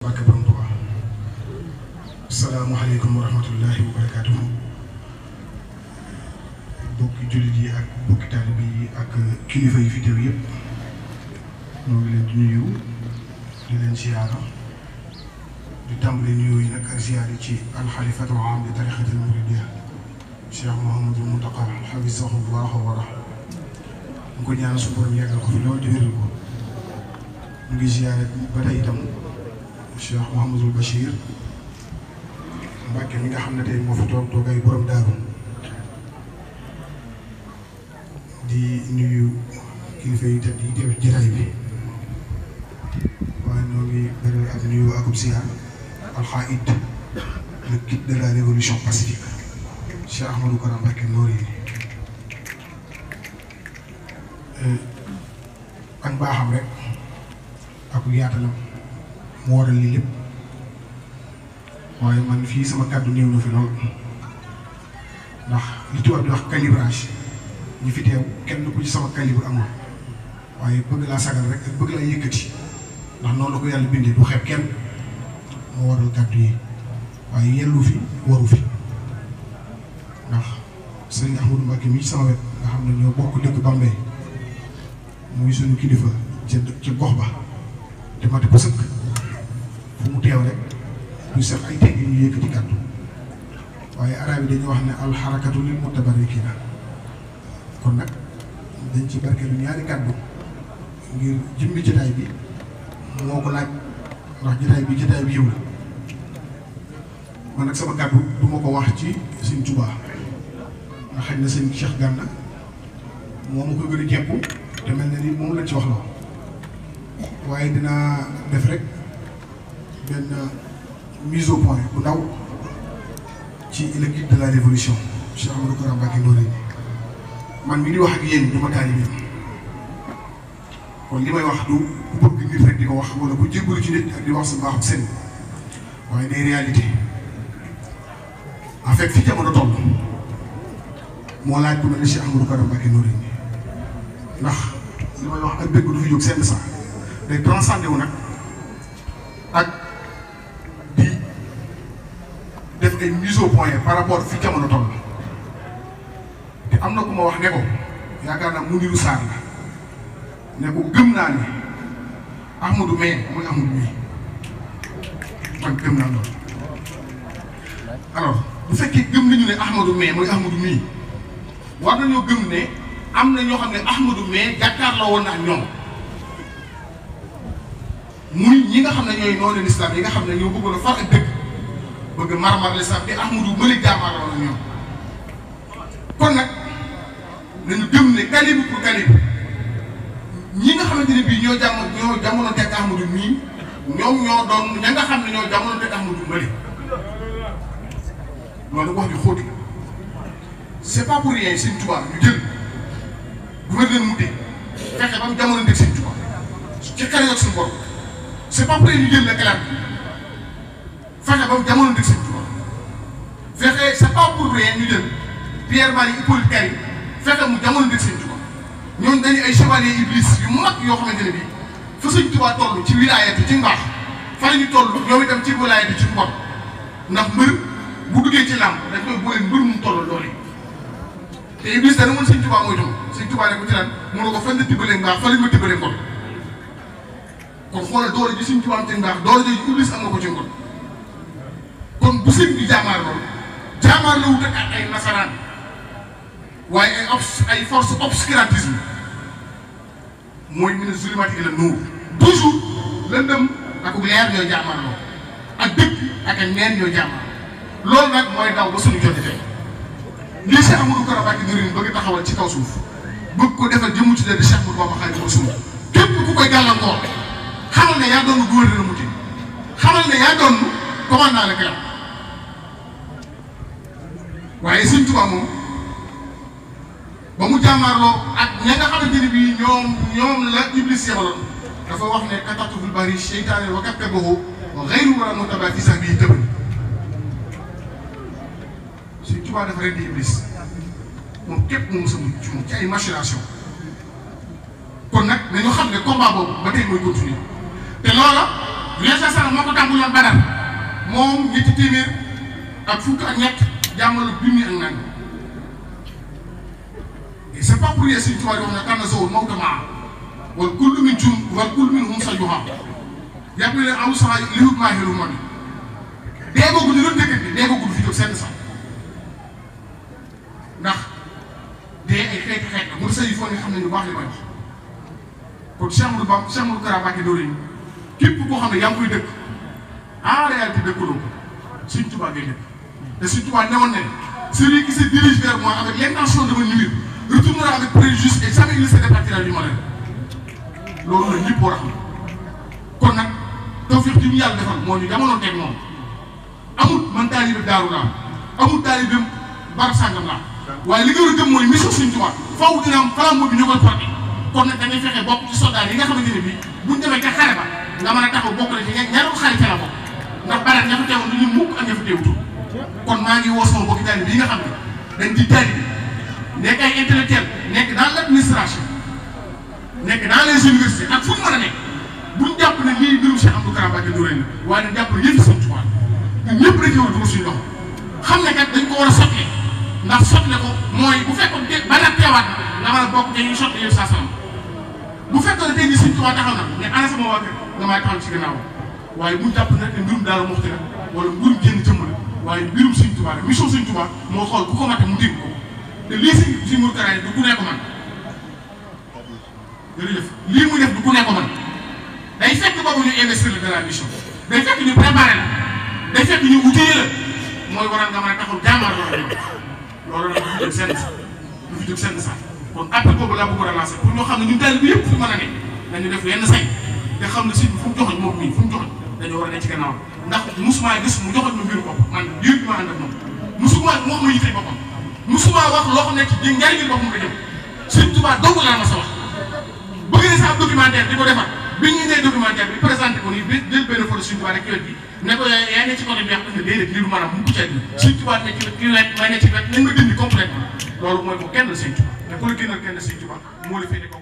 barke borom Tuubaa. Asalaamaaleykum wa rahmatullahi wa barakaatuhu. bokki jullit yi ak bokki taalibe yi ak kilifa yi fi teew yëpp ñoo ngi leen di nuyu di leen siyaara di tàmbali nuyoo yi nag ak siyaar yi ci alxalifatul aam di tarixatil muridiyya Cheikh Mouhamadul Mountakha hafizahullah wa ra'ah mu ko ñaanal su borom yàggal ko fi loolu di wéral ko. ñu ngi siyaare ba tey itam Cheikh Mouhamadul Bachir Mbacke mi nga xam ne tey moo fi toog toogay borom daaru di nuyu kilifa yi tedd yi teew ci jotaay bi waaye ñoo ngi beral ak nuyu akub siyaar alxaïd le guide de la révolution pacifique Cheikh Ahmadou Kara Mbacke Noreyni ak baaxam rek ak yaatalam mu waral lii lépp waaye man fii sama kàddu néew na fi lool ndax li tubaab di wax calibrage ñi fi teew kenn ku ci sama calibre amul waaye bëgg laa sagal rek ak bëgg laa yëkkati ndax noonu la ko yàlla bindee du xeeb kenn moo waral kàddu yi waaye yellu fi waru fi ndax sëriñ Ahmadou Mbacke mii sama wet nga xam ne ñoo bokk dëkk Bambey muy suñu kilifa ca gox ba te mate ko sëkk fu mu teew rek ñu sax ay tegg ñu yëkkati kàddu waaye arab yi dañuy wax ne alxarakatu lil mutabarrikiina kon nag dañ ci barkeelu ñaari kàddu ngir jëmmi jotaay bi moo ko laaj ndax jotaay bi yiw la man nag sama kàddu du ma ko wax ci Sëñ Tuubaa nga xëy na sëñ Cheikh Gana moo ma ko gën a jekku te mel na ni moom lañ ci wax la waaye dinaa def rek benn mise au point bu ndaw ci le guide de la révolution Cheikh Ahmadou Kara Mbacke Noreyni man mi di wax ak yéen du ma taalibe kon li may wax du bëgg nit rek di ko wax wala bu jébbalu ci nit ak di wax sa mbaaxu seen waaye day réalité en fait fi jamono toll moo laaj ku mel ni Cheikh Ahmadou Kara Mbacke Noreyni ndax li may wax ak dëgg du fi jóg seen sax day transcendé wu nag ak di def ay mise au point par rapport fi jamono toll te am na ku ma wax ne ko yaakaar naa Muniru Sarr la ne ko gëm naa ni Ahmadou mais mooy Ahmadou mii man gëm naa loolu. alors bu fekkee gëm nañu ne Ahmadou mais mooy Ahmadou mii war nañoo gëm ne am na ñoo xam ne Ahmadou mais jàkkaarloo woon na ak ñoom. muy ñi nga xam ne ñooy noonu l'islam yi nga xam ne ñoo bëggoon a far ak dëkk bëgg marmar l'islam te Ahmadou mëli jàmmarloo na ñoom kon nag nañu gëm ne calibre pour calibre ñi nga xamante ne bii ñoo jamono teg Ahmadou mii ñoom ñoo doon ña nga xam ne ñoo jamono teg Ahmadou mëli loolu wax ju xóoti c'est pas pour rien Sëñ Tuubaa ñu jël gouverneur Mouté fexe ba mu jamono teg Sëñ Tuubaa ci kër yoog suñu borom c'est pas pour ñu jël la clam fexe ba mu jamono dëgg Sëñ Tuubaa fexe c'est pas pour rien ñu jël Pierre Marie Hippolyte Carry fexe mu jamono dëgg Sëñ Tuubaa ñooñu dañuy ay chevalier iblis yu mag yoo xamante ne bii fa Sëñ Tuubaa toll ci wilaayatu ci mbaax fa la ñu toll ñoom itam ci wilaayatu ci mbon ndax mbër bu duggee ci làmb dañ koy boole mbër mu toll loolu te iblis dana mën Sëñ Tuubaa mooy tam Sëñ Tuubaa ne ko ci lan mënoo ko fan la tibbalee mbaax fa la ñu tibbalee mbon kon xoolal doole ji Sëñ Tuubaa am ci mbaax doole jooju iblis am na ko ci mbon kon bu sëñ bi jaamaar loolu jaamaar la wut ak ay nasaraan waaye ay force obscurantisme mooy mine zulumaati ila nuur toujours lëndëm ak leer ñooy jaamaar loolu ak dëkk ak neen ñooy jaamaar loolu nag mooy daw ba suñu jotee tey lii Cheikh Ahmadou Kara Mbacke Noreyni bëgg taxawal ci kaw suuf bëgg ko defal jëmu ci de Cheikh Ahmadou Bamba Xaadimu Rasuul képp ku koy gàllankoor xamal ne yaa doon gouverneur Mouté xamal ne yaa doon commandant la gërëm waaye Sëñ Tuubaa moom ba mu jàmmaarloo ak ña nga xamante ni bii ñoom la Iblis yebaloon dafa wax ne katatu fil bahri seytaane wa kattabahu wa ghayru wala mutaba fi sax bii tëbal Sëñ Tuubaa dafa rendi Iblis moom képp moom sa mucc moom ci ay machination kon nag nañu xam ne combat boobu ba tey mooy continuer te loola Yonent sallam moo ko tàmbuloon Badar moom ñetti téeméer ak fukk ak ñett jàmmalu junni ak naan et c'est pas pour rien Sëñ Tuubaa wax na tànn zawul mawta maa wal kullu min jum wal kullu min hum sayuha yàpp leen aw sax li hut maa xelu moom dee googu ñu doon dëkk bi dee googu du fi jóg seen sax ndax dee ay xeeti xeet la mu sa yi foo nga xam ne ñu baax li may wax kon Cheikh Amadou Bamba Cheikh Amadou Kara Mbacké Noreyni képp koo xam ne yaa ngi koy dëkk en réalité dëkkaloo ko Sëñ Tuubaa ngay dëkk te Sëñ Tuubaa newoon na celui qui se dirige vers moi avec l'intention de me nuire retournera avec préjudice et jamais il ne se départira du malheur loolu la ñëpp war a xam kon nag tawfiix ji ñu yàlla defal moo ñu jamono teg moom amul man taalibe daaru laa amul taalibe barab sàngam laa waaye li nga war a gëm mooy mission Sëñ Tuubaa faaw dina am flambeau bi ñu koy porté kon nag da ngay fexe bokk ci soldat yi nga xamante ne bii buñ demee ca xare ba nga mën a taxaw bokk na ci ñaari xare ca la bokk ndax bare ña fa teewoon du ñu mukk ak ña fa teewutul kon maa ngi woo sama mbokki taalibe yi nga xam ne dañ di taalibe nekk ay intellectuel nekk dans l'administration nekk dans les universités ak fu ñu mën a nekk buñ jàpp ne lii mbirum Cheikh Amadou Kara Mbacké Noreyni la waaye nag jàpp ne yëfi Sëñ Tuubaa ñun ñëpp dañ ci war a dugal suñu loxo xam ne kat dañ ko war a sotle ndax sotle ko mooy bu fekkoon ba nag teewaat na nga mën a bokk te ñuy sotle yëpp saa salaam bu fekkoon ne tey jii Sëñ Tuubaa taxaw na ne ana sama waa kër nga may taxaw ci gannaaw waaye bu jàpp nag ne mbirum Daaru Muxti la wala mbirum génn jëmm la waaye mbirum Sëñ Tuubaa la mission Sëñ Tuubaa moo xool ku ko mate mu dégg ko te lii si Mourou Kara yi du ku ne ko man jërëjëf lii muy def du ku ne ko man day fekk boobu ñu investir la de la mission day fekk ñu préparé la day fekk ñu outillé la mooy waral nga mën a taxaw jàmbaar loolu nag du fi jóg seen sax du fi jóg seen sax kon appel boobu laa bëgg a relancer pour ñoo xam ne ñun daal bi yëpp fu mën a nekk dañu def yenn say te xam ne si fu mu joxoñ moom mii fu mu joxoñ dañoo war a ne ci gannaaw ndax musuma gis mu joxoñ ma mbiru bopp man yër bi ma ànd ak moom musuma wax ma yitee boppam musuma wax loo xam ne ci njariñu boppam nga jëm Sëñ Tuubaa dong laa ma sa wax bëgg na sa documentaire di ko defar bi ñu nee documentaire bi présenté ko nii bi jël benn photo Sëñ Tuubaa rek ki wet gi ne ko yaa ne ci côté bi wax ne déedéet lii du maanaam mu ci bi Sëñ Tuubaa ne ci wet ki wet may ne ci wet nañ ma dindi complètement loolu mooy ko kenn Sëñ Tuubaa ne ku la génnal kenn Sëñ Tuubaa moo la féete kaw